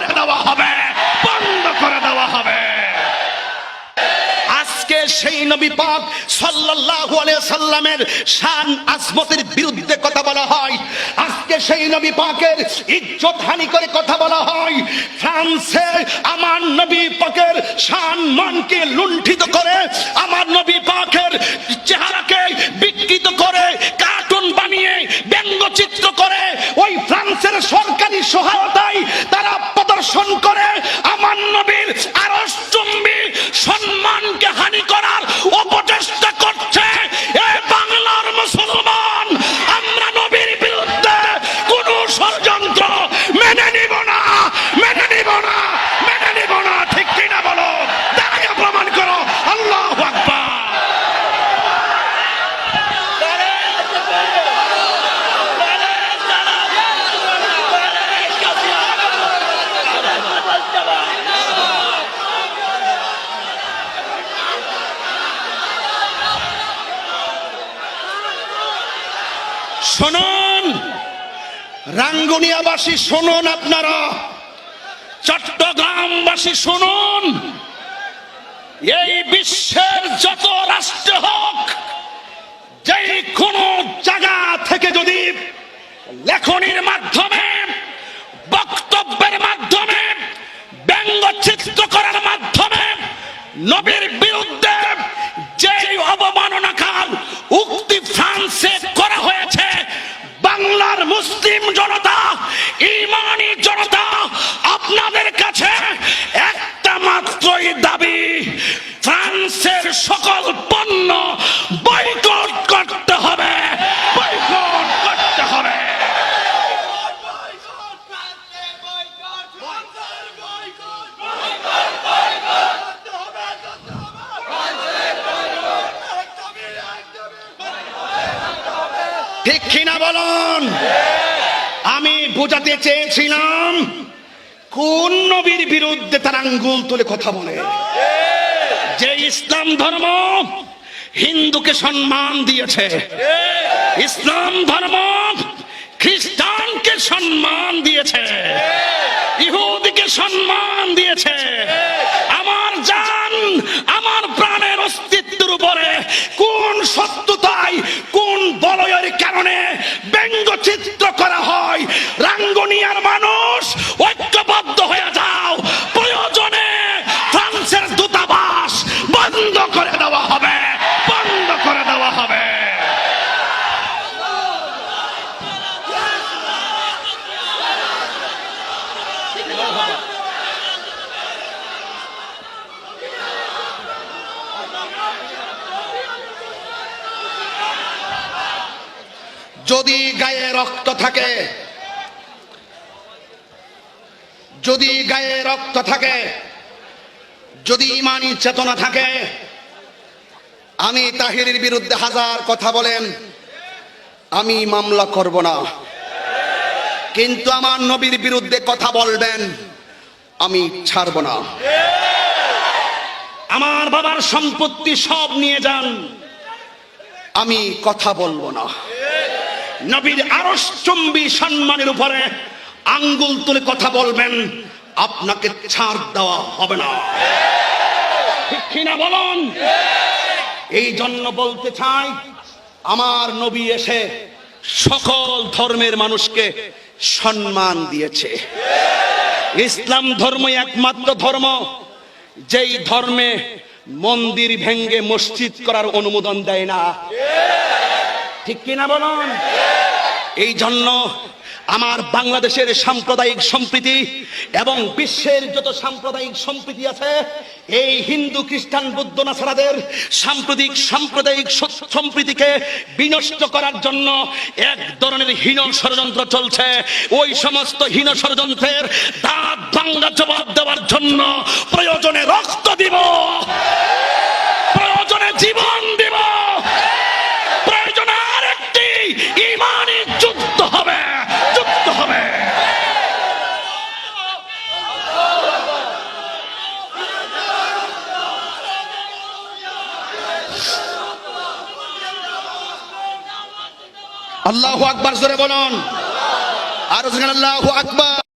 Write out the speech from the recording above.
করে দেওয়া হবে, বন্ধ করে দেওয়া হবে। আজকে সেই নবী পাক সাল্লাল্লাহু আলাইহি সাল্লামের শান আজমতের বিরুদ্ধে কথা বলা হয়, আজকে সেই নবী পাকের ইজ্জত হানি করে কথা বলা হয়। ফ্রান্সে আমার নবী পাকের শান মানকে লুণ্ঠিত করে, আমার নবী পাকের চেহারাকে বিকৃত করে, কার্টুন বানিয়ে ব্যঙ্গচিত্র করে, ওই ফ্রান্সের সরকারি সহায়তায় তারা প্রদর্শন করে আমার নবীর আরশচুম্বী সম্মানকে হানি করার অপচেষ্টা করছে। এ বাংলার মুসলমান, আমরা নবীর বিরুদ্ধে কোন ষড়যন্ত্র মেনে নিব না, মেনে নিব না, মেনে নিব না। ঠিক কিনা বলো? দাঁড়িয়ে প্রমাণ করো। আল্লাহু আকবার। শুনুন রাঙ্গুনিয়াবাসী, শুনুন আপনারা, চট্টগ্রামবাসী শুনুন, এই বিশ্বের যত রাষ্ট্র হোক, যেই কোন জায়গা থেকে যদি লেখনির মাধ্যমে, বক্তব্যের মাধ্যমে, ব্যঙ্গচিত্র করার মাধ্যমে নবীর বিরুদ্ধে যেই অবমাননাকার উক্তি ফ্রান্সে করা হয়েছে, বাংলার মুসলিম জনতা, ঈমানি জনতা, আপনাদের কাছে একটা মাত্রই দাবি, ফ্রান্সের সকল পণ্য বয়কট করতে হবে, বয়কট করতে হবে। ঠিক কিনা বলুন? আমি বোঝাতে চেয়েছিলাম কোন নবীর বিরুদ্ধে তার আঙ্গুল তুলে কথা বলে, যে ইসলাম ধর্ম হিন্দুকে সম্মান দিয়েছে, ইসলাম ধর্ম খ্রিস্টানকে সম্মান দিয়েছে, ইহুদিকে সম্মান দিয়েছে। আমার জান, আমার প্রাণের অস্তিত্বের উপরে কোন সত্যতায়, কোন বলয়ের কারণে ব্যঙ্গচিত্র করা হয়? রাঙ্গুনিয়ার মানুষ ঐক্যবদ্ধ হয়ে যাও, প্রয়োজনে ফ্রান্সের দূতাবাস বন্ধ করে দেওয়া হবে, বন্ধ করে দেওয়া হবে। যদি গায়ে রক্ত থাকে, যদি গায়ে রক্ত থাকে, যদি ঈমানি চেতনা থাকে, আমি তাহিরের বিরুদ্ধে হাজার কথা বলেন, আমি মামলা করব না, কিন্তু আমার নবীর বিরুদ্ধে কথা বলবেন, আমি ছাড়ব না। আমার বাবার সম্পত্তি সব নিয়ে যান, আমি কথা বলবো না। নবীর আরশচুম্বী সম্মানের উপরে আঙ্গুল তুলে কথা বলবেন, আপনাকে ছাড় দেওয়া হবে না। ঠিক কিনা বলুন? এই জন্য বলতে চাই, আমার নবী এসে সকল ধর্মের মানুষকে সম্মান দিয়েছে। ইসলাম ধর্মই একমাত্র ধর্ম যেই ধর্মে মন্দির ভেঙ্গে মসজিদ করার অনুমোদন দেয় না। ঠিক কিনা বলুন? এই জন্য আমার বাংলাদেশের সাম্প্রদায়িক সম্প্রীতি এবং বিশ্বের যত সাম্প্রদায়িক সম্প্রীতি আছে, এই হিন্দু, খ্রিস্টান, বৌদ্ধ, নাসারাদের সাম্প্রদায়িক সম্প্রীতিকে বিনষ্ট করার জন্য এক ধরনের হীন ষড়যন্ত্র চলছে। ওই সমস্ত হীন ষড়যন্ত্রের দাঁত ভাঙা জবাব দেওয়ার জন্য প্রয়োজনে রক্ত দিব, প্রয়োজনে জীবন দিব, প্রয়োজনে আরেকটি ঈমানি যুদ্ধ হবে, যুদ্ধ হবে। আল্লাহু আকবার জোরে বলুন, আর আল্লাহু আকবার।